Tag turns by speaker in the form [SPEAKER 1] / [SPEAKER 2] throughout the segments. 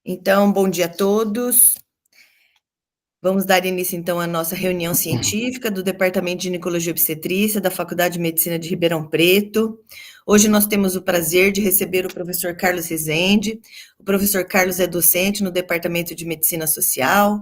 [SPEAKER 1] Então, bom dia a todos. Vamos dar início, então, à nossa reunião científica do Departamento de Ginecologia e Obstetrícia da Faculdade de Medicina de Ribeirão Preto. Hoje nós temos o prazer de receber o professor Carlos Rezende. O professor Carlos é docente no Departamento de Medicina Social,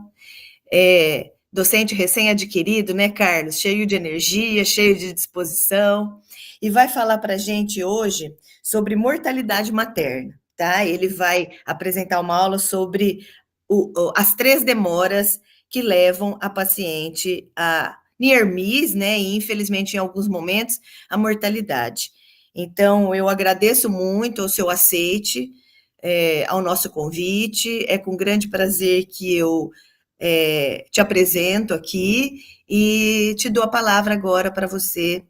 [SPEAKER 1] docente recém-adquirido, né, Carlos? Cheio de energia, cheio de disposição, e vai falar para a gente hoje sobre mortalidade materna, tá? Ele vai apresentar uma aula sobre as 3 demoras que levam a paciente a near-miss, né, e infelizmente em alguns momentos, a mortalidade. Então, eu agradeço muito o seu aceite ao nosso convite, é com grande prazer que eu te apresento aqui e te dou a palavra agora para você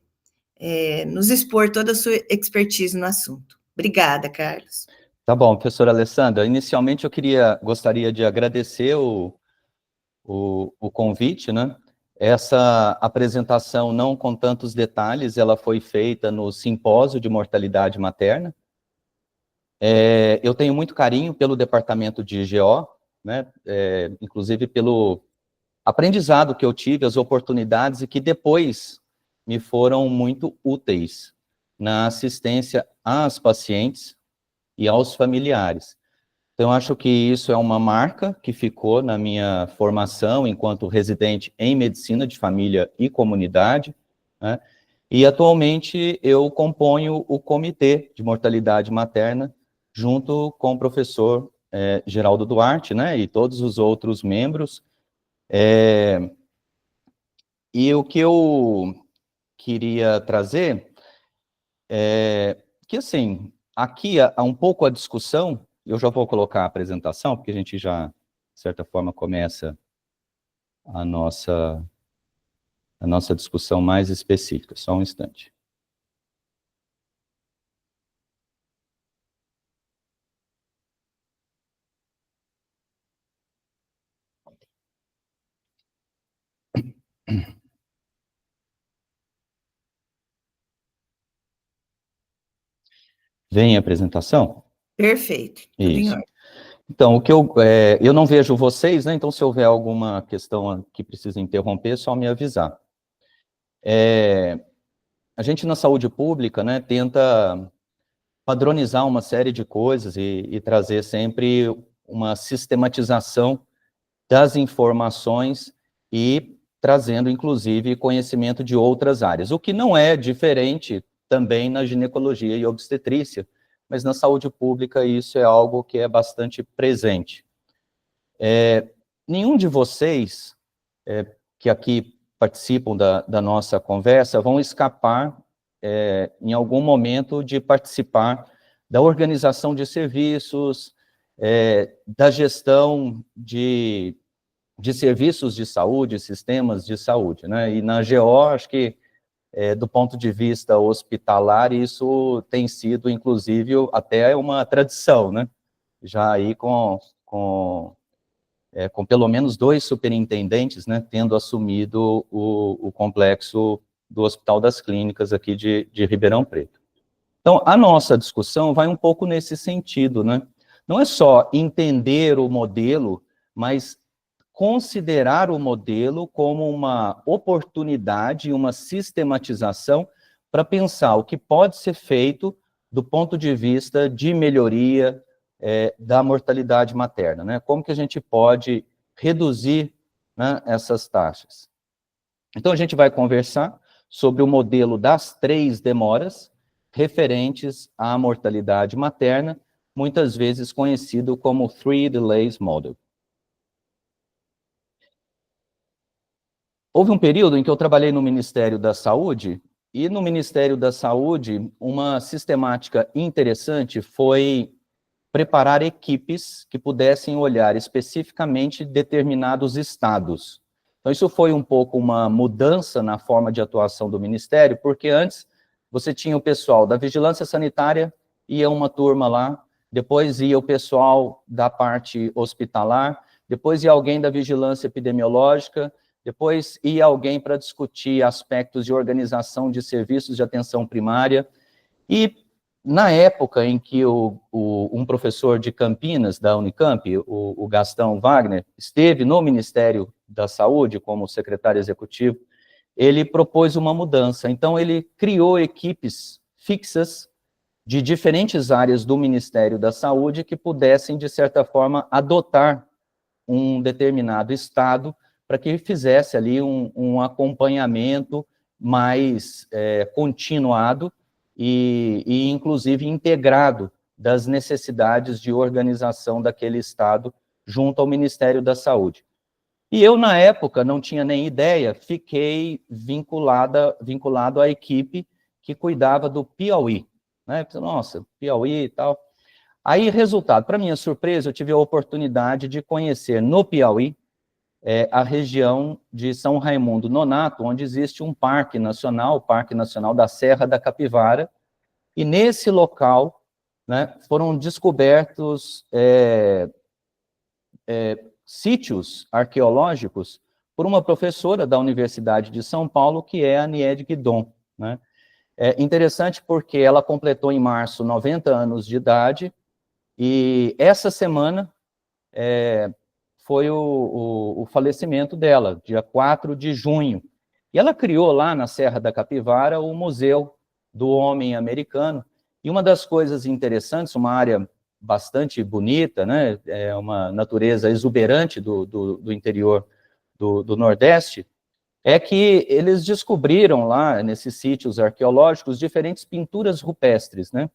[SPEAKER 1] nos expor toda a sua expertise no assunto. Obrigada, Carlos.
[SPEAKER 2] Tá bom, professora Alessandra. Inicialmente eu gostaria de agradecer o convite, né? Essa apresentação, não com tantos detalhes, ela foi feita no simpósio de mortalidade materna. Eu tenho muito carinho pelo departamento de GO, né? Inclusive pelo aprendizado que eu tive, as oportunidades, e que depois me foram muito úteis na assistência às pacientes e aos familiares. Então, acho que isso é uma marca que ficou na minha formação enquanto residente em medicina de família e comunidade, né? E, atualmente, eu componho o Comitê de Mortalidade Materna, junto com o professor Geraldo Duarte, né, e todos os outros membros. E o que eu queria trazer que, assim, aqui há um pouco a discussão. Eu já vou colocar a apresentação, porque a gente já, de certa forma, começa a nossa discussão mais específica. Só um instante. Vem a apresentação?
[SPEAKER 1] Perfeito, tudo em
[SPEAKER 2] Isso.
[SPEAKER 1] ordem.
[SPEAKER 2] Então, o que eu não vejo vocês, né? Então, se houver alguma questão que precisa interromper, é só me avisar. A gente, na saúde pública, né, tenta padronizar uma série de coisas e trazer sempre uma sistematização das informações e trazendo, inclusive, conhecimento de outras áreas, o que não é diferente também na ginecologia e obstetrícia, mas na saúde pública isso é algo que é bastante presente. Nenhum de vocês que aqui participam da nossa conversa vão escapar, em algum momento, de participar da organização de serviços, da gestão de serviços de saúde, sistemas de saúde, né? E na GO, acho que, do ponto de vista hospitalar, isso tem sido, inclusive, até uma tradição, né? Já aí com pelo menos 2 superintendentes, né, tendo assumido o complexo do Hospital das Clínicas aqui de Ribeirão Preto. Então, a nossa discussão vai um pouco nesse sentido, né? Não é só entender o modelo, mas considerar o modelo como uma oportunidade, uma sistematização para pensar o que pode ser feito do ponto de vista de melhoria da mortalidade materna, né? Como que a gente pode reduzir, né, essas taxas. Então, a gente vai conversar sobre o modelo das 3 demoras referentes à mortalidade materna, muitas vezes conhecido como 3 Delays Model. Houve um período em que eu trabalhei no Ministério da Saúde, e no Ministério da Saúde, uma sistemática interessante foi preparar equipes que pudessem olhar especificamente determinados estados. Então, isso foi um pouco uma mudança na forma de atuação do Ministério, porque antes você tinha o pessoal da vigilância sanitária, ia uma turma lá, depois ia o pessoal da parte hospitalar, depois ia alguém da vigilância epidemiológica, depois ia alguém para discutir aspectos de organização de serviços de atenção primária, e na época em que um professor de Campinas, da Unicamp, o Gastão Wagner, esteve no Ministério da Saúde como secretário executivo, ele propôs uma mudança. Então, ele criou equipes fixas de diferentes áreas do Ministério da Saúde que pudessem, de certa forma, adotar um determinado estado para que fizesse ali um acompanhamento mais continuado e, inclusive, integrado das necessidades de organização daquele estado junto ao Ministério da Saúde. E eu, na época, não tinha nem ideia, fiquei vinculado à equipe que cuidava do Piauí. Né? Nossa, Piauí e tal. Aí, resultado, para minha surpresa, eu tive a oportunidade de conhecer no Piauí a região de São Raimundo Nonato, onde existe um parque nacional, o Parque Nacional da Serra da Capivara, e nesse local, né, foram descobertos sítios arqueológicos por uma professora da Universidade de São Paulo, que é a Niede Guidon, né? É interessante porque ela completou em março 90 anos de idade, e essa semana foi o falecimento dela, dia 4 de junho. E ela criou lá na Serra da Capivara o Museu do Homem Americano. E uma das coisas interessantes, uma área bastante bonita, né, uma natureza exuberante do interior do Nordeste, é que eles descobriram lá, nesses sítios arqueológicos, diferentes pinturas rupestres, né?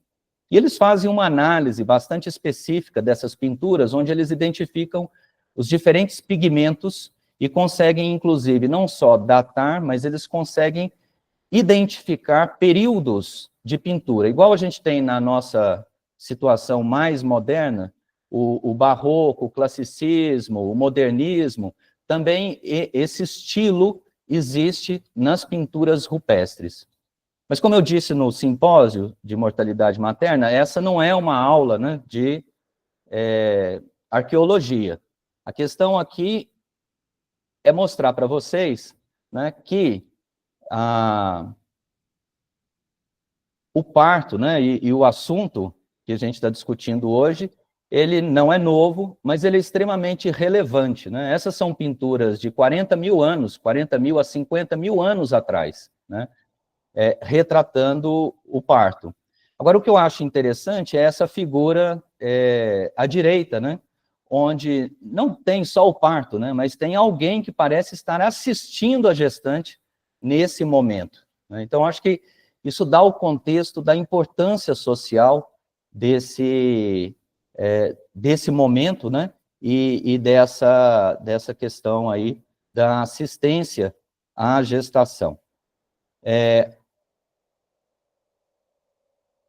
[SPEAKER 2] E eles fazem uma análise bastante específica dessas pinturas, onde eles identificam os diferentes pigmentos e conseguem, inclusive, não só datar, mas eles conseguem identificar períodos de pintura. Igual a gente tem na nossa situação mais moderna, o barroco, o classicismo, o modernismo, também esse estilo existe nas pinturas rupestres. Mas, como eu disse no simpósio de mortalidade materna, essa não é uma aula, né, de arqueologia. A questão aqui é mostrar para vocês, né, que o parto, né, e o assunto que a gente está discutindo hoje, ele não é novo, mas ele é extremamente relevante, né? Essas são pinturas de 40 mil anos, 40 mil a 50 mil anos atrás, né? Retratando o parto. Agora, o que eu acho interessante é essa figura à direita, né? Onde não tem só o parto, né? Mas tem alguém que parece estar assistindo a gestante nesse momento, né? Então, acho que isso dá o contexto da importância social desse momento, né? E dessa questão aí da assistência à gestação.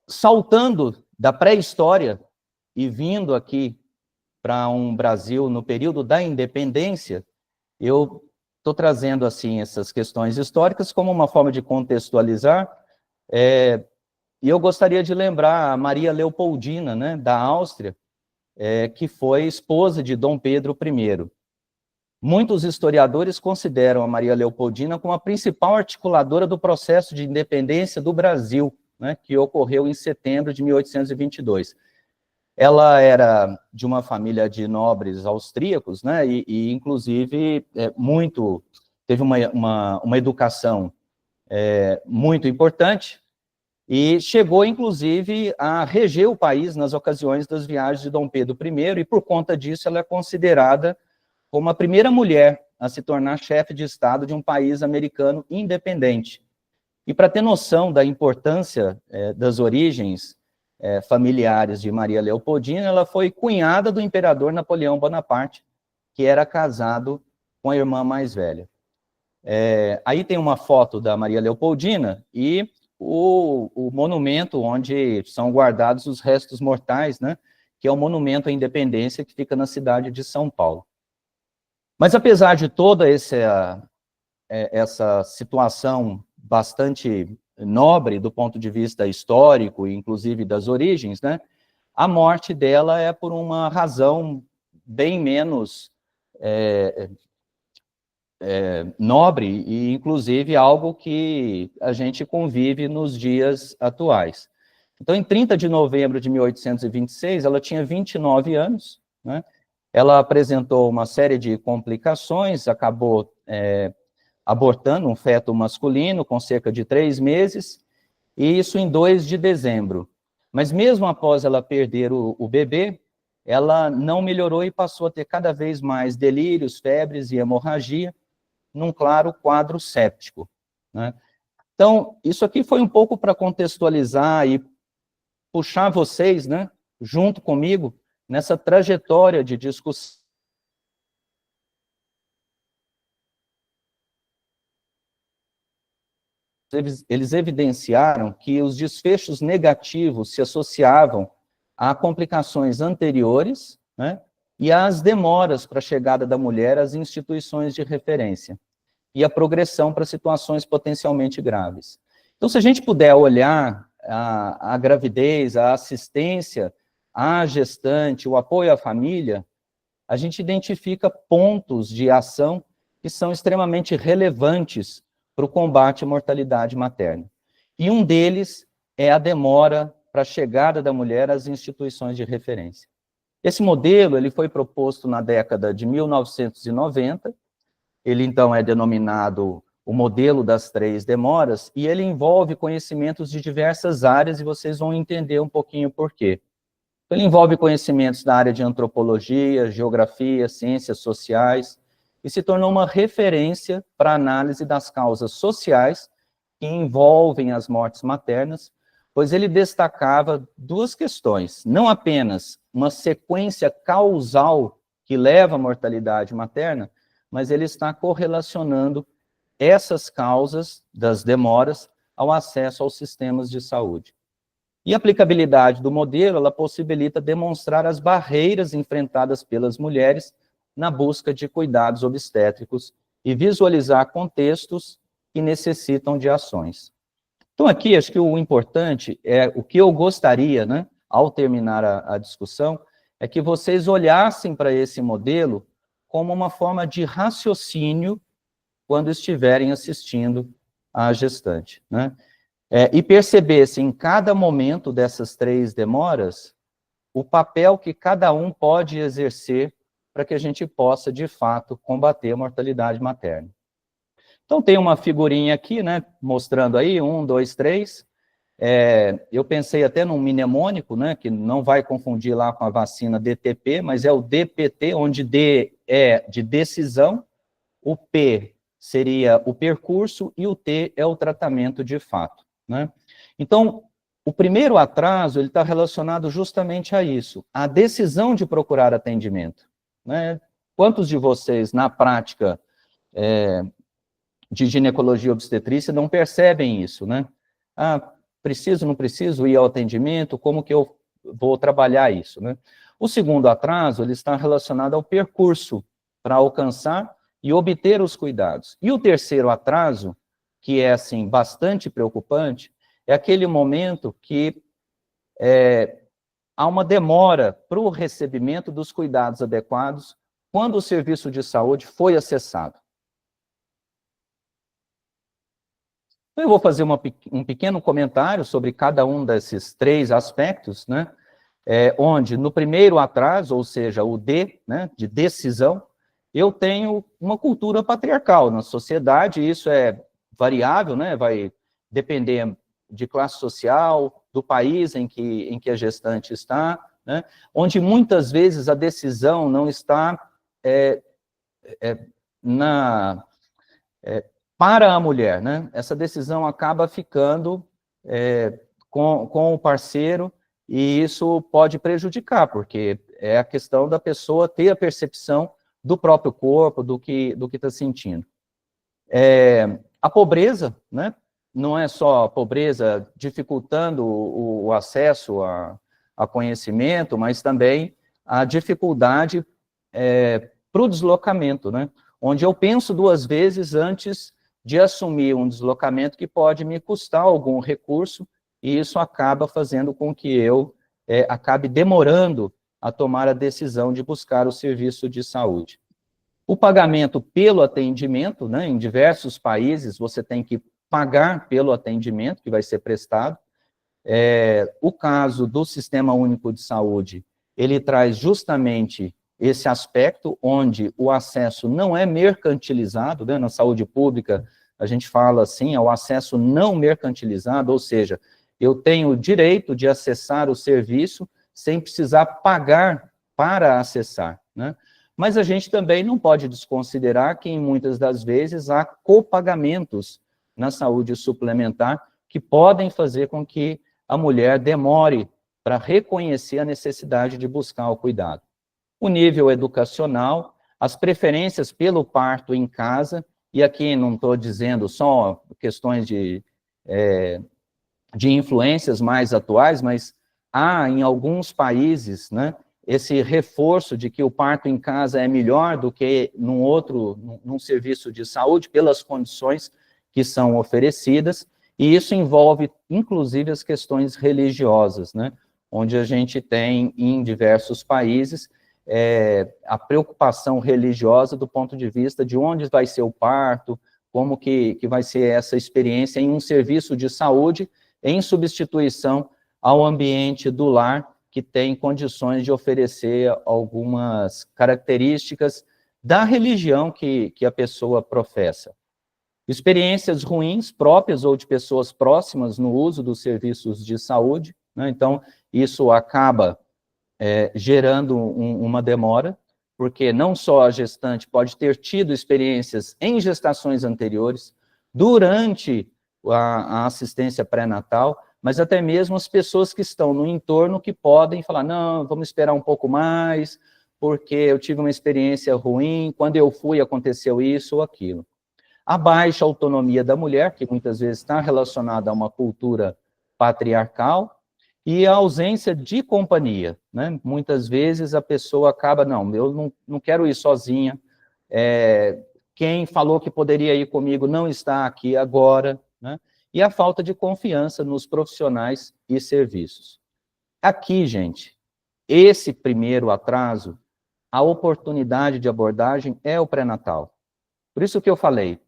[SPEAKER 2] Saltando da pré-história e vindo aqui para um Brasil no período da independência, eu estou trazendo assim essas questões históricas como uma forma de contextualizar, e eu gostaria de lembrar a Maria Leopoldina, né, da Áustria, que foi esposa de Dom Pedro I. Muitos historiadores consideram a Maria Leopoldina como a principal articuladora do processo de independência do Brasil, né, que ocorreu em setembro de 1822. Ela era de uma família de nobres austríacos, né, e inclusive, teve uma educação muito importante, e chegou, inclusive, a reger o país nas ocasiões das viagens de Dom Pedro I, e por conta disso ela é considerada como a primeira mulher a se tornar chefe de Estado de um país americano independente. E para ter noção da importância das origens familiares de Maria Leopoldina, ela foi cunhada do imperador Napoleão Bonaparte, que era casado com a irmã mais velha. Aí tem uma foto da Maria Leopoldina e o monumento onde são guardados os restos mortais, né, que é o Monumento à Independência, que fica na cidade de São Paulo. Mas apesar de toda essa situação bastante nobre do ponto de vista histórico, inclusive das origens, né, a morte dela é por uma razão bem menos nobre e, inclusive, algo que a gente convive nos dias atuais. Então, em 30 de novembro de 1826, ela tinha 29 anos, né? Ela apresentou uma série de complicações, acabou abortando um feto masculino com cerca de 3 meses, e isso em 2 de dezembro. Mas mesmo após ela perder o bebê, ela não melhorou e passou a ter cada vez mais delírios, febres e hemorragia, num claro quadro séptico, né? Então, isso aqui foi um pouco para contextualizar e puxar vocês, né, junto comigo, nessa trajetória de discussão. Eles evidenciaram que os desfechos negativos se associavam a complicações anteriores, né, e às demoras para a chegada da mulher às instituições de referência, e a progressão para situações potencialmente graves. Então, se a gente puder olhar a gravidez, a assistência à gestante, o apoio à família, a gente identifica pontos de ação que são extremamente relevantes para o combate à mortalidade materna. E um deles é a demora para a chegada da mulher às instituições de referência. Esse modelo ele foi proposto na década de 1990, ele então é denominado o modelo das 3 demoras, e ele envolve conhecimentos de diversas áreas, e vocês vão entender um pouquinho por quê. Ele envolve conhecimentos da área de antropologia, geografia, ciências sociais, e se tornou uma referência para a análise das causas sociais que envolvem as mortes maternas, pois ele destacava 2 questões, não apenas uma sequência causal que leva à mortalidade materna, mas ele está correlacionando essas causas das demoras ao acesso aos sistemas de saúde. E a aplicabilidade do modelo, ela possibilita demonstrar as barreiras enfrentadas pelas mulheres na busca de cuidados obstétricos e visualizar contextos que necessitam de ações. Então, aqui, acho que o importante é, o que eu gostaria, né, ao terminar a discussão, é que vocês olhassem para esse modelo como uma forma de raciocínio quando estiverem assistindo à gestante, né? E percebessem em cada momento dessas 3 demoras o papel que cada um pode exercer para que a gente possa, de fato, combater a mortalidade materna. Então, tem uma figurinha aqui, né, mostrando aí, 1, 2, 3. Eu pensei até num mnemônico, né, que não vai confundir lá com a vacina DTP, mas é o DPT, onde D é de decisão, o P seria o percurso e o T é o tratamento de fato, né? Então, o primeiro atraso, ele está relacionado justamente a isso, a decisão de procurar atendimento, né? Quantos de vocês, na prática de ginecologia e obstetrícia, não percebem isso, né? Ah, preciso, não preciso ir ao atendimento, como que eu vou trabalhar isso, né? O segundo atraso, ele está relacionado ao percurso para alcançar e obter os cuidados. E o terceiro atraso, que é, assim, bastante preocupante, é aquele momento que há uma demora para o recebimento dos cuidados adequados quando o serviço de saúde foi acessado. Eu vou fazer um pequeno comentário sobre cada um desses 3 aspectos, né? Onde no primeiro atraso, ou seja, o D, né, de decisão, eu tenho uma cultura patriarcal na sociedade, e isso é variável, né, vai depender de classe social, do país em que a gestante está, né, onde muitas vezes a decisão não está para a mulher, né? Essa decisão acaba ficando com o parceiro, e isso pode prejudicar, porque é a questão da pessoa ter a percepção do próprio corpo, do que está sentindo. A pobreza, né? Não é só a pobreza dificultando o acesso a conhecimento, mas também a dificuldade para o deslocamento, né? Onde eu penso 2 vezes antes de assumir um deslocamento que pode me custar algum recurso, e isso acaba fazendo com que eu acabe demorando a tomar a decisão de buscar o serviço de saúde. O pagamento pelo atendimento, né, em diversos países, você tem que pagar pelo atendimento que vai ser prestado, O caso do Sistema Único de Saúde, ele traz justamente esse aspecto onde o acesso não é mercantilizado, né? Na saúde pública, a gente fala assim, é o acesso não mercantilizado, ou seja, eu tenho o direito de acessar o serviço sem precisar pagar para acessar, né? Mas a gente também não pode desconsiderar que, em muitas das vezes, há copagamentos na saúde suplementar que podem fazer com que a mulher demore para reconhecer a necessidade de buscar o cuidado. O nível educacional, as preferências pelo parto em casa, e aqui não estou dizendo só questões de influências mais atuais, mas há em alguns países, né, esse reforço de que o parto em casa é melhor do que num serviço de saúde, pelas condições que são oferecidas, e isso envolve, inclusive, as questões religiosas, né, onde a gente tem, em diversos países, a preocupação religiosa do ponto de vista de onde vai ser o parto, como que vai ser essa experiência em um serviço de saúde, em substituição ao ambiente do lar, que tem condições de oferecer algumas características da religião que a pessoa professa. Experiências ruins, próprias ou de pessoas próximas no uso dos serviços de saúde, né? Então, isso acaba gerando uma demora, porque não só a gestante pode ter tido experiências em gestações anteriores, durante a assistência pré-natal, mas até mesmo as pessoas que estão no entorno que podem falar, não, vamos esperar um pouco mais, porque eu tive uma experiência ruim, quando eu fui aconteceu isso ou aquilo. A baixa autonomia da mulher, que muitas vezes está relacionada a uma cultura patriarcal, e a ausência de companhia, né? Muitas vezes a pessoa acaba, não, eu não quero ir sozinha, quem falou que poderia ir comigo não está aqui agora, né? E a falta de confiança nos profissionais e serviços. Aqui, gente, esse primeiro atraso, a oportunidade de abordagem é o pré-natal. Por isso que eu falei,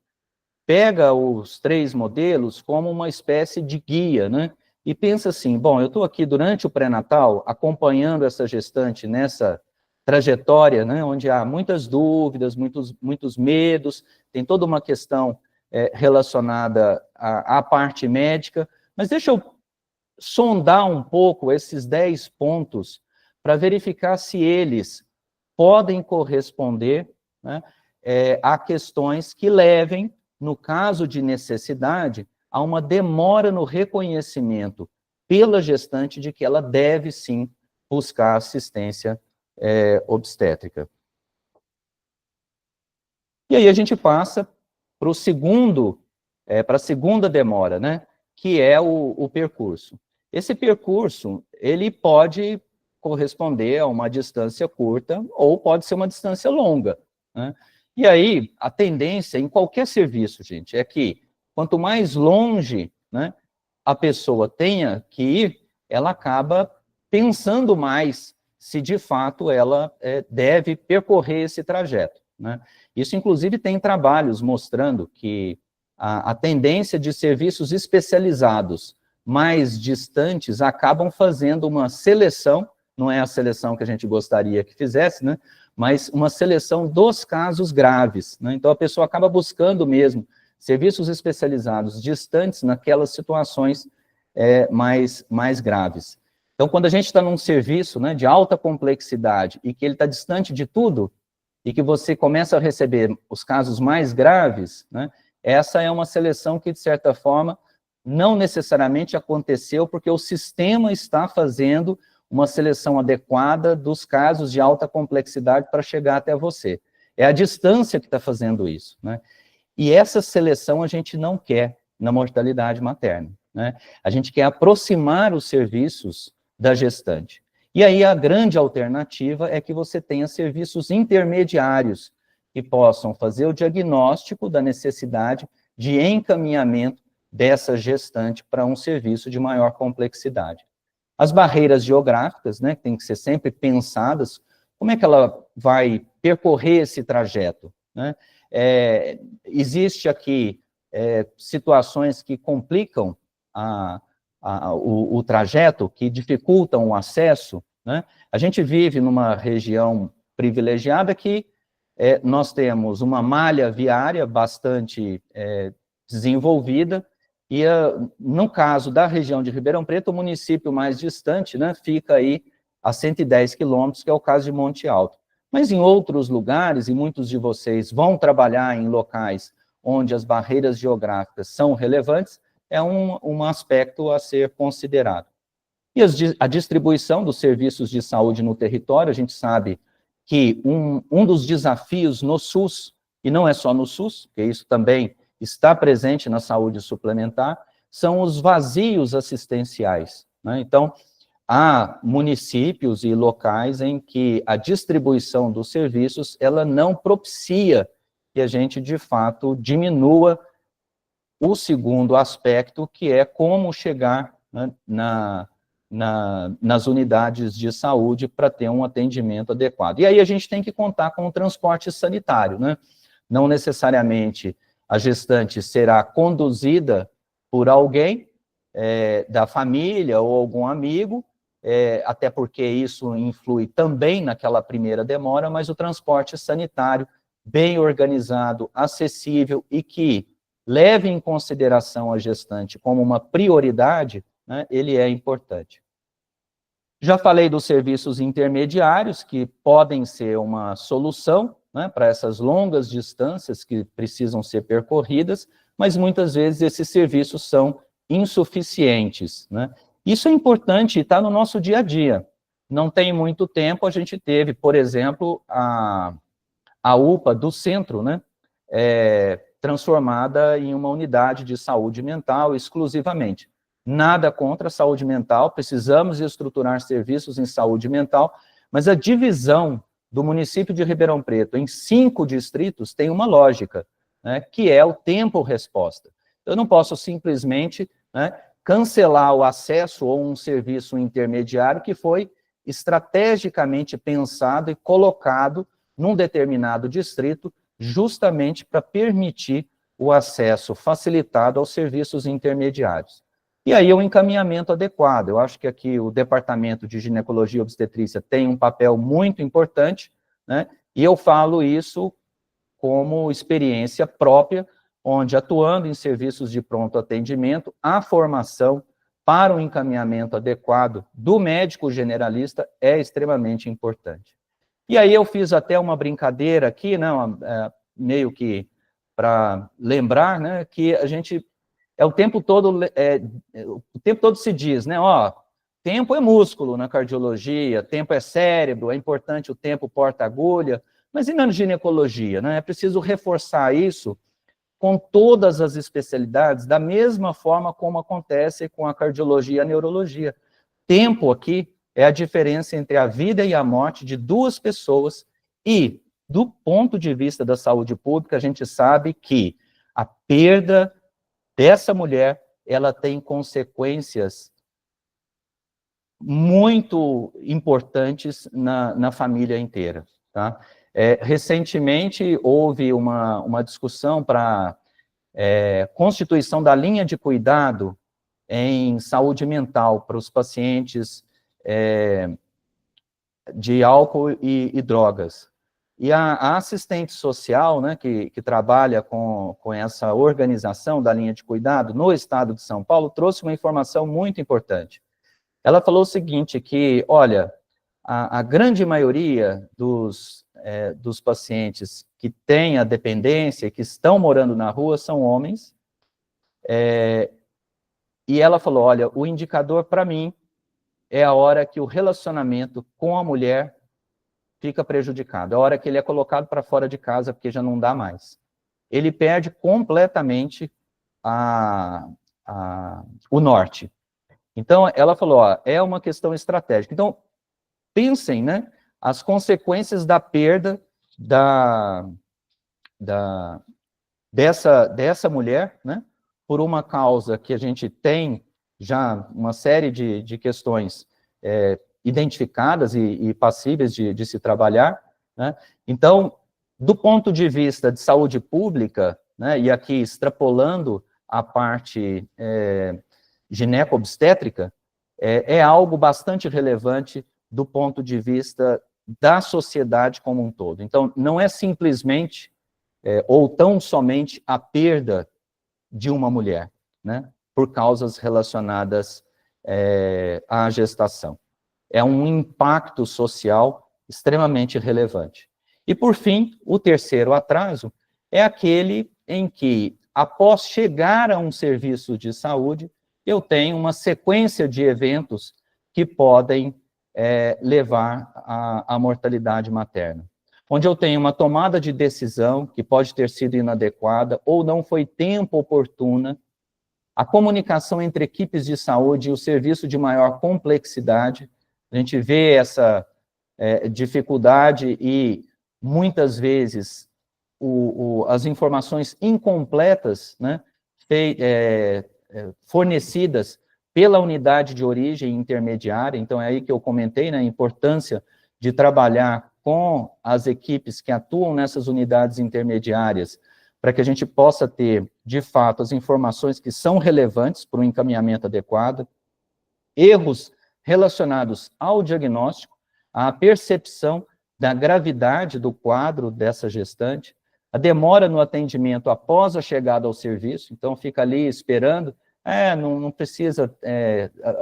[SPEAKER 2] pega os 3 modelos como uma espécie de guia, né? E pensa assim, bom, eu estou aqui durante o pré-natal, acompanhando essa gestante nessa trajetória, né, onde há muitas dúvidas, muitos medos, tem toda uma questão relacionada à parte médica, mas deixa eu sondar um pouco esses 10 pontos para verificar se eles podem corresponder, né, a questões que levem, no caso de necessidade, a uma demora no reconhecimento pela gestante de que ela deve, sim, buscar assistência obstétrica. E aí a gente passa para a segunda demora, né, que é o percurso. Esse percurso, ele pode corresponder a uma distância curta ou pode ser uma distância longa, né? E aí, a tendência em qualquer serviço, gente, é que quanto mais longe, né, a pessoa tenha que ir, ela acaba pensando mais se de fato ela deve percorrer esse trajeto, né? Isso, inclusive, tem trabalhos mostrando que a tendência de serviços especializados mais distantes acabam fazendo uma seleção, não é a seleção que a gente gostaria que fizesse, né? Mas uma seleção dos casos graves, né? Então, a pessoa acaba buscando mesmo serviços especializados distantes naquelas situações mais graves. Então, quando a gente está num serviço, né, de alta complexidade e que ele está distante de tudo, e que você começa a receber os casos mais graves, né, essa é uma seleção que, de certa forma, não necessariamente aconteceu porque o sistema está fazendo uma seleção adequada dos casos de alta complexidade para chegar até você. É a distância que está fazendo isso, né? E essa seleção a gente não quer na mortalidade materna, né? A gente quer aproximar os serviços da gestante. E aí a grande alternativa é que você tenha serviços intermediários que possam fazer o diagnóstico da necessidade de encaminhamento dessa gestante para um serviço de maior complexidade. As barreiras geográficas, né, que têm que ser sempre pensadas, como é que ela vai percorrer esse trajeto, né? Existe aqui situações que complicam o trajeto, que dificultam o acesso, né? A gente vive numa região privilegiada que nós temos uma malha viária bastante desenvolvida, e no caso da região de Ribeirão Preto, o município mais distante, né, fica aí a 110 quilômetros, que é o caso de Monte Alto. Mas em outros lugares, e muitos de vocês vão trabalhar em locais onde as barreiras geográficas são relevantes, é um aspecto a ser considerado. E a distribuição dos serviços de saúde no território, a gente sabe que um dos desafios no SUS, e não é só no SUS, porque isso também está presente na saúde suplementar, são os vazios assistenciais, né? Então, há municípios e locais em que a distribuição dos serviços, ela não propicia que a gente, de fato, diminua o segundo aspecto, que é como chegar, né, nas unidades de saúde para ter um atendimento adequado. E aí a gente tem que contar com o transporte sanitário, né? Não necessariamente a gestante será conduzida por alguém da família ou algum amigo, até porque isso influi também naquela primeira demora, mas o transporte sanitário bem organizado, acessível e que leve em consideração a gestante como uma prioridade, né, ele é importante. Já falei dos serviços intermediários, que podem ser uma solução, né, para essas longas distâncias que precisam ser percorridas, mas muitas vezes esses serviços são insuficientes, né? Isso é importante e está no nosso dia a dia. Não tem muito tempo, a gente teve, por exemplo, a UPA do centro, né, transformada em uma unidade de saúde mental exclusivamente. Nada contra a saúde mental, precisamos estruturar serviços em saúde mental, mas a divisão do município de Ribeirão Preto em 5 distritos tem uma lógica, né, que é o tempo-resposta. Eu não posso simplesmente, né, cancelar o acesso ou um serviço intermediário que foi estrategicamente pensado e colocado num determinado distrito, justamente para permitir o acesso facilitado aos serviços intermediários. E aí o encaminhamento adequado. Eu acho que aqui o Departamento de Ginecologia e Obstetrícia tem um papel muito importante, né? E eu falo isso como experiência própria, onde atuando em serviços de pronto atendimento, a formação para o encaminhamento adequado do médico generalista é extremamente importante. E aí eu fiz até uma brincadeira aqui, não, meio que para lembrar, né, que a gente o tempo todo se diz, né, ó, tempo é músculo na cardiologia, tempo é cérebro, é importante o tempo porta-agulha, mas e na ginecologia, né? É preciso reforçar isso com todas as especialidades, da mesma forma como acontece com a cardiologia e a neurologia. Tempo aqui é a diferença entre a vida e a morte de 2 pessoas e, do ponto de vista da saúde pública, a gente sabe que a perda dessa mulher, ela tem consequências muito importantes na família inteira, tá? Recentemente, houve uma discussão para constituição da linha de cuidado em saúde mental para os pacientes de álcool e drogas. E a assistente social, né, que trabalha com essa organização da linha de cuidado no estado de São Paulo, trouxe uma informação muito importante. Ela falou o seguinte, que, olha, a grande maioria dos pacientes que têm a dependência, que estão morando na rua, são homens, e ela falou, olha, o indicador para mim é a hora que o relacionamento com a mulher fica prejudicado, a hora que ele é colocado para fora de casa, porque já não dá mais. Ele perde completamente o norte. Então, ela falou, ó, é uma questão estratégica. Então, pensem, né, as consequências da perda dessa mulher, né, por uma causa que a gente tem já uma série de questões identificadas e passíveis de se trabalhar, né? Então, do ponto de vista de saúde pública, né, e aqui extrapolando a parte gineco-obstétrica, é algo bastante relevante do ponto de vista da sociedade como um todo. Então, não é simplesmente, ou tão somente, a perda de uma mulher, né, por causas relacionadas à gestação. É um impacto social extremamente relevante. E, por fim, o terceiro atraso é aquele em que, após chegar a um serviço de saúde, eu tenho uma sequência de eventos que podem levar à mortalidade materna. Onde eu tenho uma tomada de decisão que pode ter sido inadequada ou não foi tempo oportuna, a comunicação entre equipes de saúde e o serviço de maior complexidade, a gente vê essa dificuldade e, muitas vezes, as informações incompletas, né, fornecidas pela unidade de origem intermediária. Então, é aí que eu comentei, né, a importância de trabalhar com as equipes que atuam nessas unidades intermediárias, para que a gente possa ter, de fato, as informações que são relevantes para o encaminhamento adequado, erros relacionados ao diagnóstico, à percepção da gravidade do quadro dessa gestante, a demora no atendimento após a chegada ao serviço, então fica ali esperando, não precisa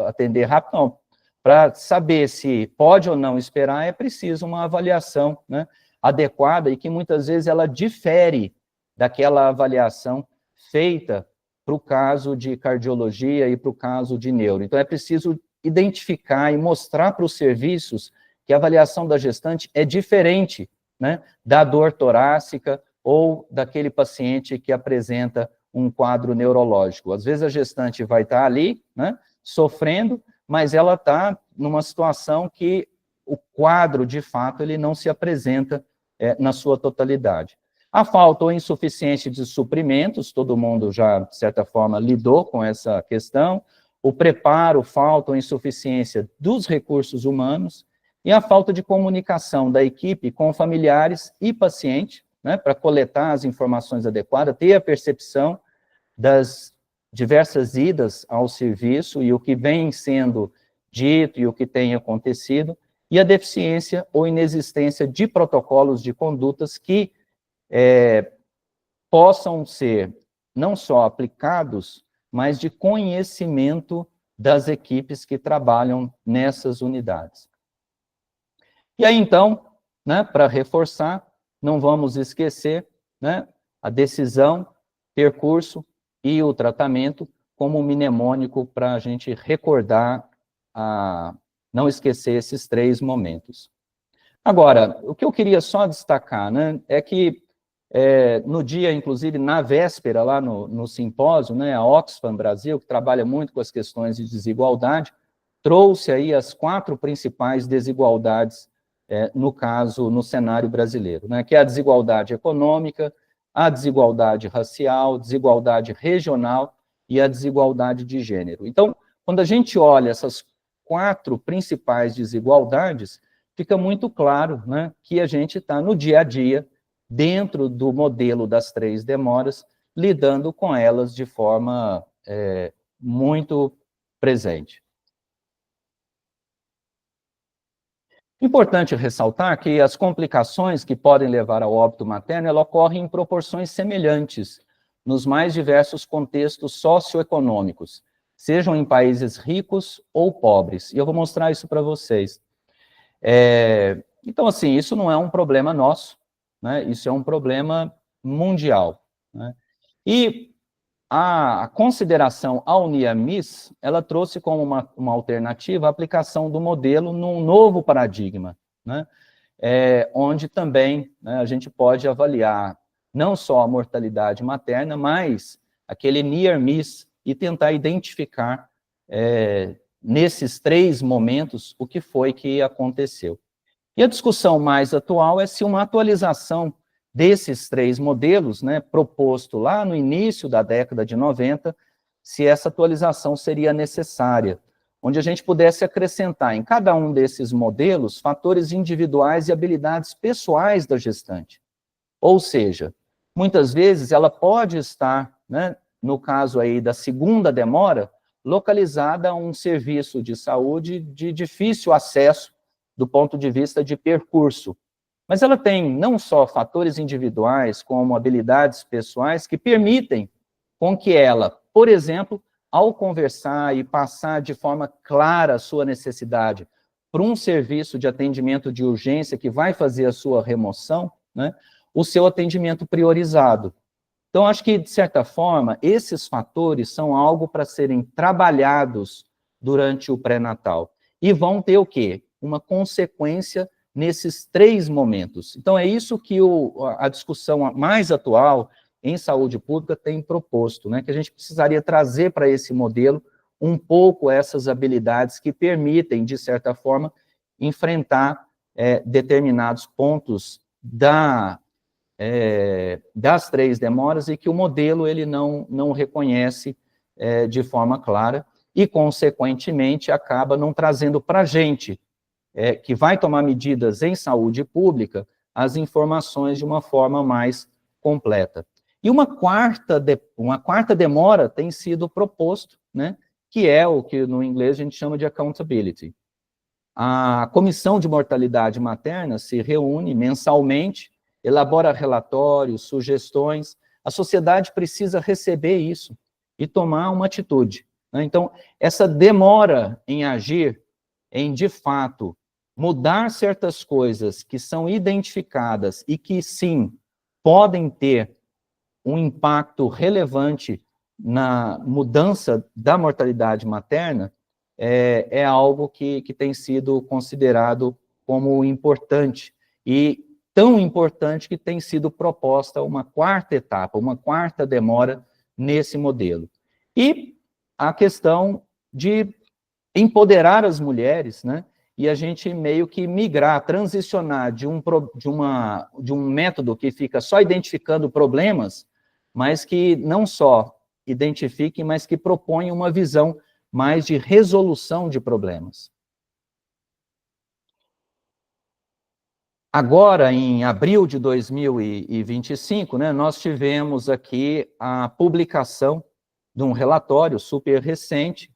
[SPEAKER 2] atender rápido, não. Para saber se pode ou não esperar, é preciso uma avaliação, né, adequada e que muitas vezes ela difere daquela avaliação feita para o caso de cardiologia e para o caso de neuro. Então, é preciso identificar e mostrar para os serviços que a avaliação da gestante é diferente, né, da dor torácica ou daquele paciente que apresenta um quadro neurológico. Às vezes a gestante vai estar ali, né, sofrendo, mas ela está numa situação que o quadro, de fato, ele não se apresenta na sua totalidade. A falta ou insuficiência de suprimentos, todo mundo já, de certa forma, lidou com essa questão, o preparo, falta ou insuficiência dos recursos humanos, e a falta de comunicação da equipe com familiares e paciente, né, para coletar as informações adequadas, ter a percepção das diversas idas ao serviço e o que vem sendo dito e o que tem acontecido, e a deficiência ou inexistência de protocolos de condutas que possam ser não só aplicados, mas de conhecimento das equipes que trabalham nessas unidades. E aí, então, né, para reforçar, não vamos esquecer, né, a decisão, percurso e o tratamento como mnemônico para a gente recordar, não esquecer esses três momentos. Agora, o que eu queria só destacar, né, é que no dia, inclusive, na véspera, lá no simpósio, né, a Oxfam Brasil, que trabalha muito com as questões de desigualdade, trouxe aí as 4 principais desigualdades, no caso, no cenário brasileiro, né, que é a desigualdade econômica, a desigualdade racial, desigualdade regional e a desigualdade de gênero. Então, quando a gente olha essas 4 principais desigualdades, fica muito claro, né, que a gente está no dia a dia, dentro do modelo das 3 demoras, lidando com elas de forma muito presente. Importante ressaltar que as complicações que podem levar ao óbito materno, ela ocorrem em proporções semelhantes nos mais diversos contextos socioeconômicos, sejam em países ricos ou pobres. E eu vou mostrar isso para vocês. Então, assim, isso não é um problema nosso, né? Isso é um problema mundial, né? E a consideração ao NIAMIS, ela trouxe como uma alternativa a aplicação do modelo num novo paradigma, né? Onde também, né, a gente pode avaliar não só a mortalidade materna, mas aquele NIAMIS e tentar identificar nesses 3 momentos o que foi que aconteceu. E a discussão mais atual é se uma atualização desses 3 modelos, né, proposto lá no início da década de 90, se essa atualização seria necessária, onde a gente pudesse acrescentar em cada um desses modelos fatores individuais e habilidades pessoais da gestante. Ou seja, muitas vezes ela pode estar, né, no caso aí da segunda demora, localizada a um serviço de saúde de difícil acesso do ponto de vista de percurso. Mas ela tem não só fatores individuais, como habilidades pessoais que permitem com que ela, por exemplo, ao conversar e passar de forma clara a sua necessidade para um serviço de atendimento de urgência que vai fazer a sua remoção, né, o seu atendimento priorizado. Então, acho que, de certa forma, esses fatores são algo para serem trabalhados durante o pré-natal. E vão ter o quê? Uma consequência nesses 3 momentos. Então, é isso que a discussão mais atual em saúde pública tem proposto, né? Que a gente precisaria trazer para esse modelo um pouco essas habilidades que permitem, de certa forma, enfrentar determinados pontos das 3 demoras e que o modelo ele não reconhece de forma clara e, consequentemente, acaba não trazendo para a gente, que vai tomar medidas em saúde pública, as informações de uma forma mais completa. E uma quarta demora tem sido proposto, né, que é o que no inglês a gente chama de accountability. A Comissão de Mortalidade Materna se reúne mensalmente, elabora relatórios, sugestões, a sociedade precisa receber isso e tomar uma atitude, né? Então, essa demora em agir, em, de fato, mudar certas coisas que são identificadas e que, sim, podem ter um impacto relevante na mudança da mortalidade materna, é algo que tem sido considerado como importante, e tão importante que tem sido proposta uma 4ª etapa, uma 4ª demora nesse modelo. E a questão de empoderar as mulheres, né, e a gente meio que migrar, transicionar de um método que fica só identificando problemas, mas que não só identifique, mas que propõe uma visão mais de resolução de problemas. Agora, em abril de 2025, né, nós tivemos aqui a publicação de um relatório super recente,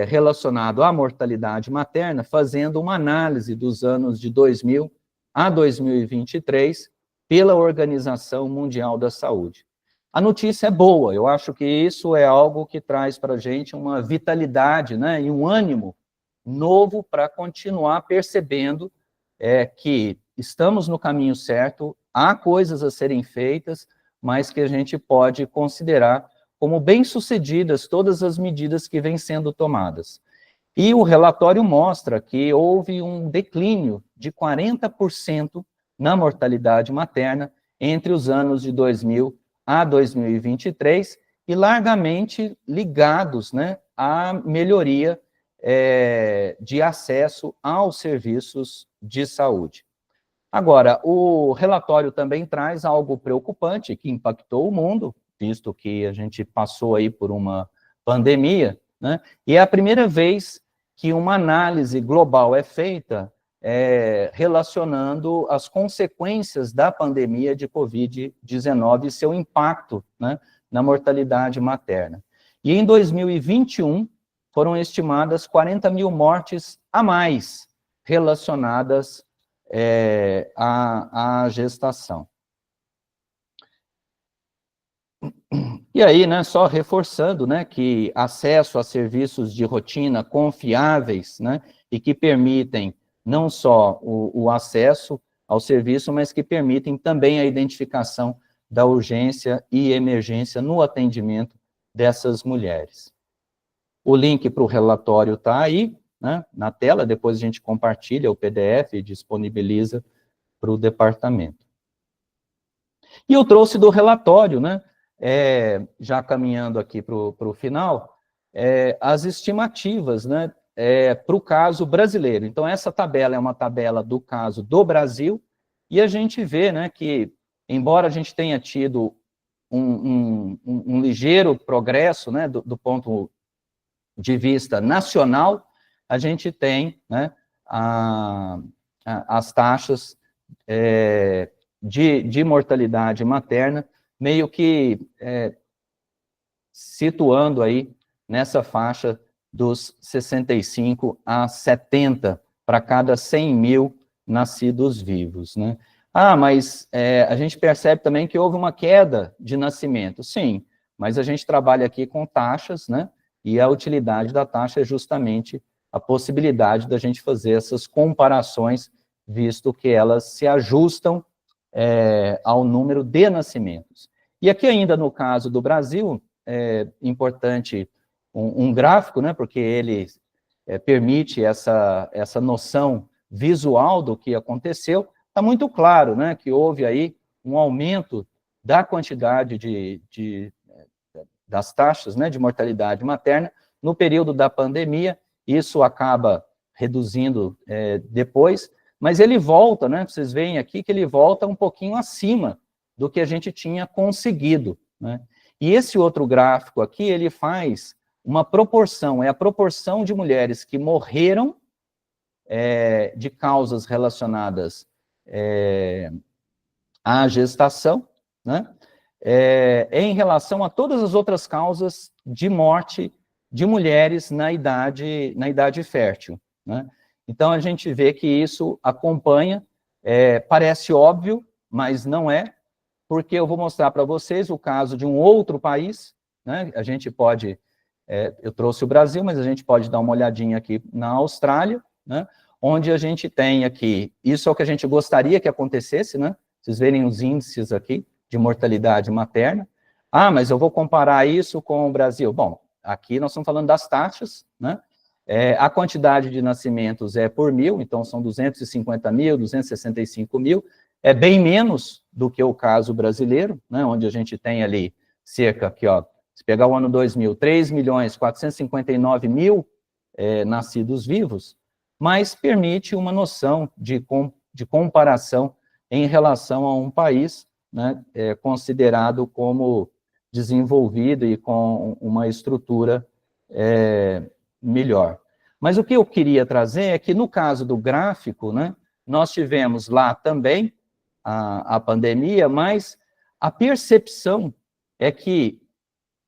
[SPEAKER 2] relacionado à mortalidade materna, fazendo uma análise dos anos de 2000 a 2023 pela Organização Mundial da Saúde. A notícia é boa, eu acho que isso é algo que traz para a gente uma vitalidade, né, e um ânimo novo para continuar percebendo que estamos no caminho certo, há coisas a serem feitas, mas que a gente pode considerar como bem-sucedidas todas as medidas que vêm sendo tomadas. E o relatório mostra que houve um declínio de 40% na mortalidade materna entre os anos de 2000 a 2023, e largamente ligados, né, à melhoria de acesso aos serviços de saúde. Agora, o relatório também traz algo preocupante que impactou o mundo, visto que a gente passou aí por uma pandemia, né? E é a primeira vez que uma análise global é feita relacionando as consequências da pandemia de Covid-19 e seu impacto, né, na mortalidade materna. E em 2021, foram estimadas 40 mil mortes a mais relacionadas à gestação. E aí, né, só reforçando, né, que acesso a serviços de rotina confiáveis, né, e que permitem não só o acesso ao serviço, mas que permitem também a identificação da urgência e emergência no atendimento dessas mulheres. O link para o relatório está aí, né, na tela, depois a gente compartilha o PDF e disponibiliza para o departamento. E eu trouxe do relatório, né, já caminhando aqui para o final, as estimativas, né, para o caso brasileiro. Então, essa tabela é uma tabela do caso do Brasil, e a gente vê, né, que, embora a gente tenha tido um ligeiro progresso, né, do ponto de vista nacional, a gente tem, né, as taxas de mortalidade materna, meio que situando aí nessa faixa dos 65 a 70 para cada 100 mil nascidos vivos, né? Ah, mas a gente percebe também que houve uma queda de nascimento. Sim, mas a gente trabalha aqui com taxas, né? E a utilidade da taxa é justamente a possibilidade da gente fazer essas comparações, visto que elas se ajustam ao número de nascimentos. E aqui ainda no caso do Brasil, é importante um gráfico, né, porque ele permite essa noção visual do que aconteceu. Está muito claro, né, que houve aí um aumento da quantidade das taxas, né, de mortalidade materna no período da pandemia. Isso acaba reduzindo depois, mas ele volta, né, vocês veem aqui que ele volta um pouquinho acima do que a gente tinha conseguido, né? E esse outro gráfico aqui, ele faz uma proporção, é a proporção de mulheres que morreram de causas relacionadas à gestação, né, em relação a todas as outras causas de morte de mulheres na idade fértil, né? Então, a gente vê que isso acompanha, parece óbvio, mas não é, porque eu vou mostrar para vocês o caso de um outro país, né? A gente pode, eu trouxe o Brasil, mas a gente pode dar uma olhadinha aqui na Austrália, né? Onde a gente tem aqui, isso é o que a gente gostaria que acontecesse, né? Vocês verem os índices aqui de mortalidade materna. Ah, mas eu vou comparar isso com o Brasil. Bom, aqui nós estamos falando das taxas, né? A quantidade de nascimentos é por 1.000, então são 250 mil, 265 mil, é bem menos do que o caso brasileiro, né, onde a gente tem ali cerca, aqui, ó, se pegar o ano 2000, 3.459.000 nascidos vivos, mas permite uma noção de comparação em relação a um país, né, considerado como desenvolvido e com uma estrutura melhor. Mas o que eu queria trazer é que, no caso do gráfico, né, nós tivemos lá também a pandemia, mas a percepção é que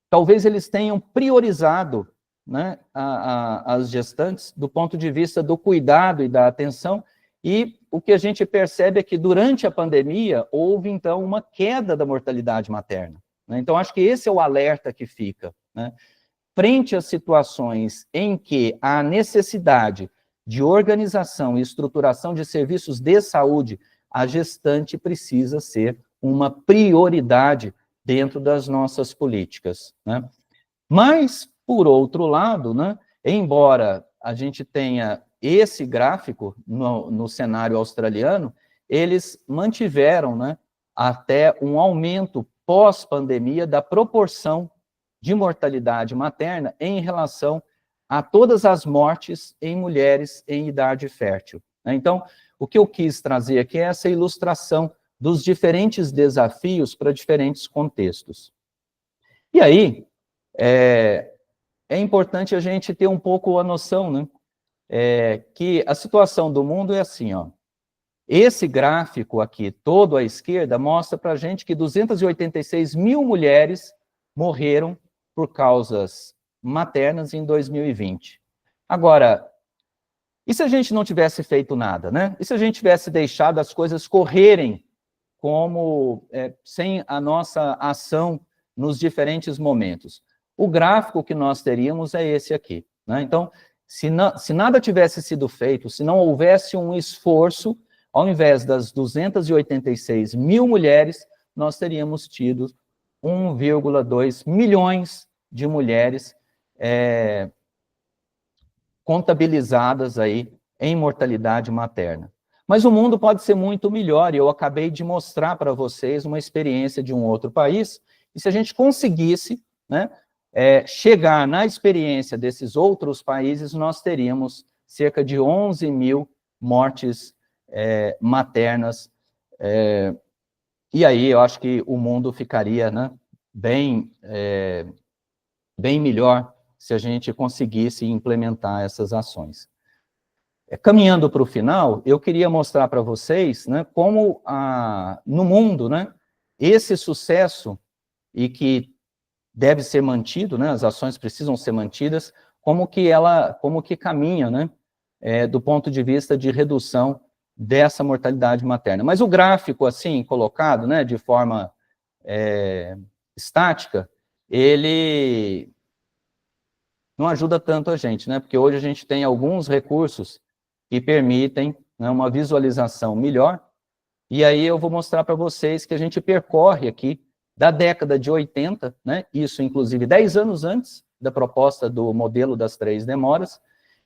[SPEAKER 2] talvez eles tenham priorizado, né, as gestantes do ponto de vista do cuidado e da atenção, e o que a gente percebe é que durante a pandemia houve, então, uma queda da mortalidade materna, né? Então, acho que esse é o alerta que fica, né? Frente a situações em que há necessidade de organização e estruturação de serviços de saúde, a gestante precisa ser uma prioridade dentro das nossas políticas, né? Mas, por outro lado, né, embora a gente tenha esse gráfico no cenário australiano, eles mantiveram, né, até um aumento pós-pandemia da proporção de mortalidade materna em relação a todas as mortes em mulheres em idade fértil, né? Então, o que eu quis trazer aqui é essa ilustração dos diferentes desafios para diferentes contextos. E aí, é importante a gente ter um pouco a noção, né, que a situação do mundo é assim, ó. Esse gráfico aqui, todo à esquerda, mostra para a gente que 286 mil mulheres morreram por causas maternas em 2020. Agora, e se a gente não tivesse feito nada, né? E se a gente tivesse deixado as coisas correrem como sem a nossa ação nos diferentes momentos? O gráfico que nós teríamos é esse aqui, né? Então, se nada tivesse sido feito, se não houvesse um esforço, ao invés das 286 mil mulheres, nós teríamos tido 1,2 milhões de mulheres contabilizadas aí em mortalidade materna. Mas o mundo pode ser muito melhor, e eu acabei de mostrar para vocês uma experiência de um outro país, e se a gente conseguisse, né, chegar na experiência desses outros países, nós teríamos cerca de 11 mil mortes maternas, e aí eu acho que o mundo ficaria, né, bem melhor se a gente conseguisse implementar essas ações. Caminhando para o final, eu queria mostrar para vocês, né, como no mundo, né, esse sucesso, e que deve ser mantido, né, as ações precisam ser mantidas, como que caminha, né, do ponto de vista de redução dessa mortalidade materna. Mas o gráfico, assim, colocado, né, de forma estática, ele não ajuda tanto a gente, né, porque hoje a gente tem alguns recursos que permitem, né, uma visualização melhor, e aí eu vou mostrar para vocês que a gente percorre aqui da década de 80, né, isso inclusive 10 anos antes da proposta do modelo das 3 demoras,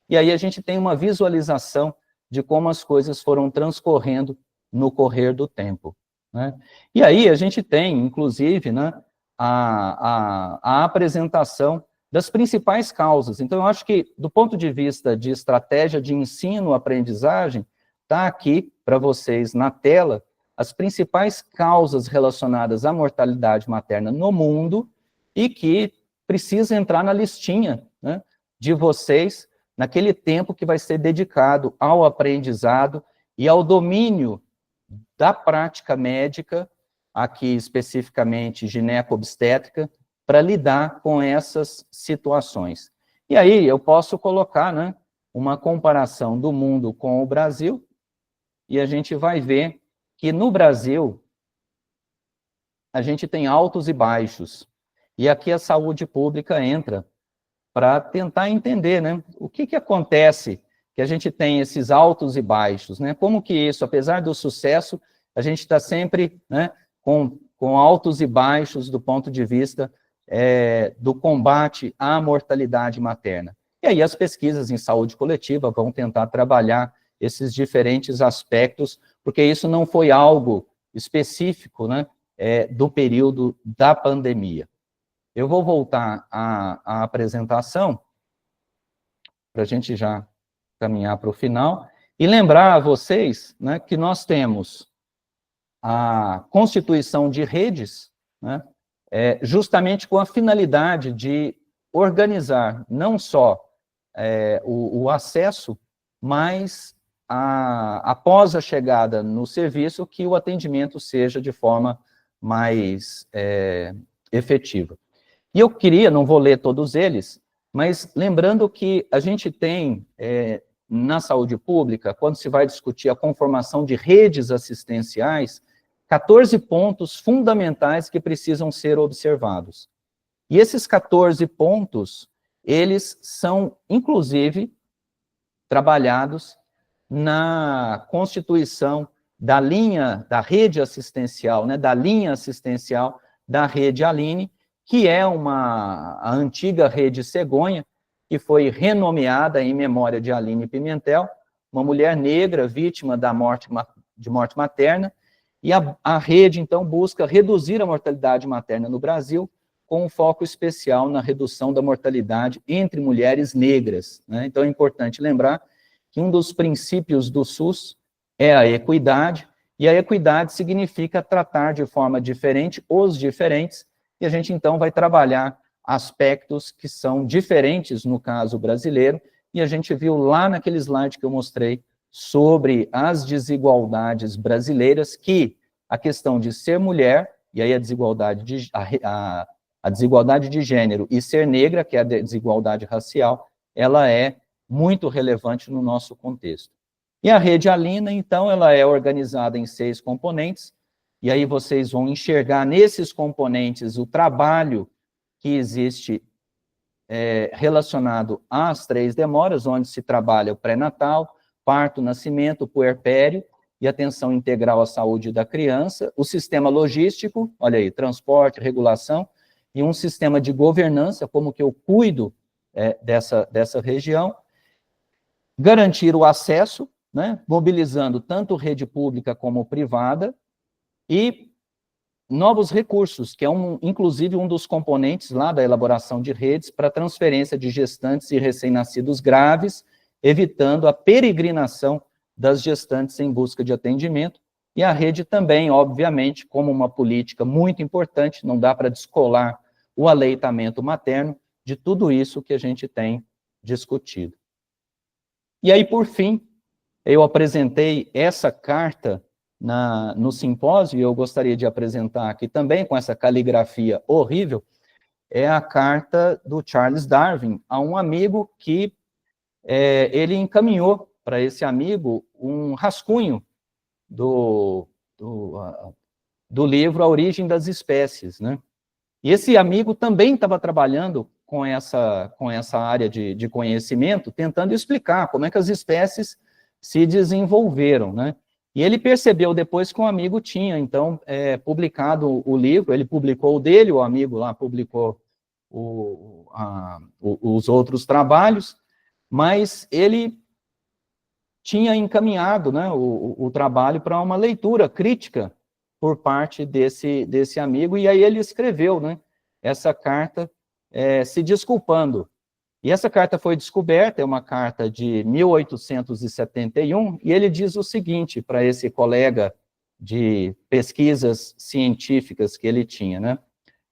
[SPEAKER 2] e aí a gente tem uma visualização de como as coisas foram transcorrendo no correr do tempo, né. E aí a gente tem, inclusive, né, a apresentação das principais causas. Então, eu acho que, do ponto de vista de estratégia de ensino-aprendizagem, está aqui para vocês na tela as principais causas relacionadas à mortalidade materna no mundo e que precisa entrar na listinha, né, de vocês naquele tempo que vai ser dedicado ao aprendizado e ao domínio da prática médica, aqui especificamente gineco-obstétrica, para lidar com essas situações. E aí eu posso colocar, né, uma comparação do mundo com o Brasil, e a gente vai ver que no Brasil a gente tem altos e baixos. E aqui a saúde pública entra para tentar entender, né, o que acontece que a gente tem esses altos e baixos, né? Como que isso, apesar do sucesso, a gente está sempre, né, com altos e baixos do ponto de vista do combate à mortalidade materna. E aí as pesquisas em saúde coletiva vão tentar trabalhar esses diferentes aspectos, porque isso não foi algo específico, né, do período da pandemia. Eu vou voltar à apresentação, para a gente já caminhar para o final, e lembrar a vocês, né, que nós temos a constituição de redes, né, justamente com a finalidade de organizar não só o acesso, mas após a chegada no serviço, que o atendimento seja de forma mais efetiva. E eu queria, não vou ler todos eles, mas lembrando que a gente tem, na saúde pública, quando se vai discutir a conformação de redes assistenciais, 14 pontos fundamentais que precisam ser observados. E esses 14 pontos, eles são, inclusive, trabalhados na constituição da linha, da rede assistencial, né, da linha assistencial da rede Aline, que é a antiga rede Cegonha, que foi renomeada em memória de Aline Pimentel, uma mulher negra vítima de morte materna, e a rede, então, busca reduzir a mortalidade materna no Brasil, com um foco especial na redução da mortalidade entre mulheres negras, né? Então, é importante lembrar que um dos princípios do SUS é a equidade, e a equidade significa tratar de forma diferente os diferentes, e a gente, então, vai trabalhar aspectos que são diferentes no caso brasileiro, e a gente viu lá naquele slide que eu mostrei sobre as desigualdades brasileiras, que a questão de ser mulher, e aí a desigualdade de gênero, e ser negra, que é a desigualdade racial, ela é muito relevante no nosso contexto. E a rede Alina, então, ela é organizada em 6 componentes, e aí vocês vão enxergar nesses componentes o trabalho que existe relacionado às 3 demoras, onde se trabalha o pré-natal, parto, nascimento, puerpério e atenção integral à saúde da criança, o sistema logístico, olha aí, transporte, regulação, e um sistema de governança, como que eu cuido dessa região, garantir o acesso, né, mobilizando tanto rede pública como privada, e novos recursos, que é inclusive um dos componentes lá da elaboração de redes para transferência de gestantes e recém-nascidos graves, evitando a peregrinação das gestantes em busca de atendimento, e a rede também, obviamente, como uma política muito importante, não dá para descolar o aleitamento materno de tudo isso que a gente tem discutido. E aí, por fim, eu apresentei essa carta no simpósio, e eu gostaria de apresentar aqui também, com essa caligrafia horrível, é a carta do Charles Darwin a um amigo que ele encaminhou para esse amigo um rascunho do livro A Origem das Espécies, né? E esse amigo também estava trabalhando com essa área de conhecimento, tentando explicar como é que as espécies se desenvolveram, né? E ele percebeu depois que um amigo tinha, então, publicado o livro, ele publicou o dele, o amigo lá publicou os outros trabalhos, mas ele tinha encaminhado, né, o trabalho para uma leitura crítica por parte desse amigo, e aí ele escreveu, né, essa carta se desculpando. E essa carta foi descoberta, é uma carta de 1871, e ele diz o seguinte para esse colega de pesquisas científicas que ele tinha, né?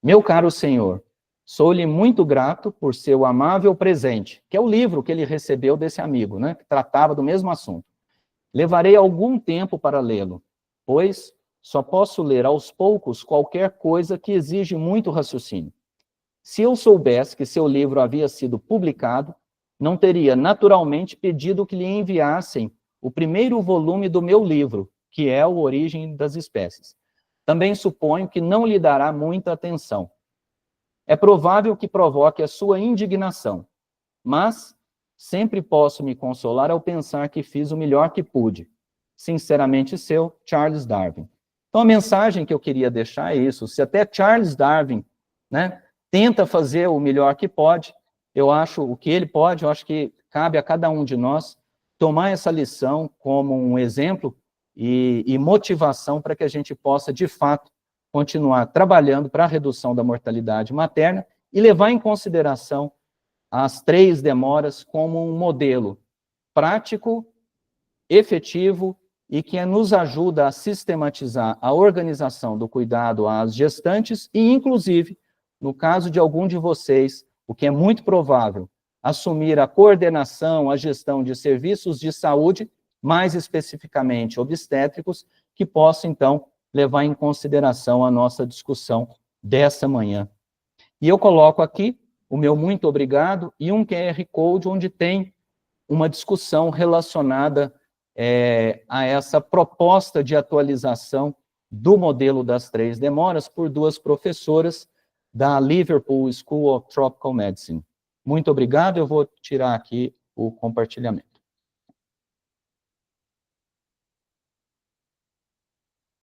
[SPEAKER 2] Meu caro senhor, sou-lhe muito grato por seu amável presente, que é o livro que ele recebeu desse amigo, né, que tratava do mesmo assunto. Levarei algum tempo para lê-lo, pois só posso ler aos poucos qualquer coisa que exige muito raciocínio. Se eu soubesse que seu livro havia sido publicado, não teria naturalmente pedido que lhe enviassem o primeiro volume do meu livro, que é o Origem das Espécies. Também suponho que não lhe dará muita atenção. É provável que provoque a sua indignação, mas sempre posso me consolar ao pensar que fiz o melhor que pude. Sinceramente seu, Charles Darwin. Então, a mensagem que eu queria deixar é isso. Se até Charles Darwin, né, tenta fazer o melhor que pode, eu acho, o que ele pode, eu acho que cabe a cada um de nós tomar essa lição como um exemplo e motivação para que a gente possa, de fato, continuar trabalhando para a redução da mortalidade materna e levar em consideração as 3 demoras como um modelo prático, efetivo e que nos ajuda a sistematizar a organização do cuidado às gestantes e, inclusive, no caso de algum de vocês, o que é muito provável, assumir a coordenação, a gestão de serviços de saúde, mais especificamente obstétricos, que possa, então, levar em consideração a nossa discussão dessa manhã. E eu coloco aqui o meu muito obrigado e um QR Code onde tem uma discussão relacionada a essa proposta de atualização do modelo das 3 demoras por 2 professoras da Liverpool School of Tropical Medicine. Muito obrigado, eu vou tirar aqui o compartilhamento.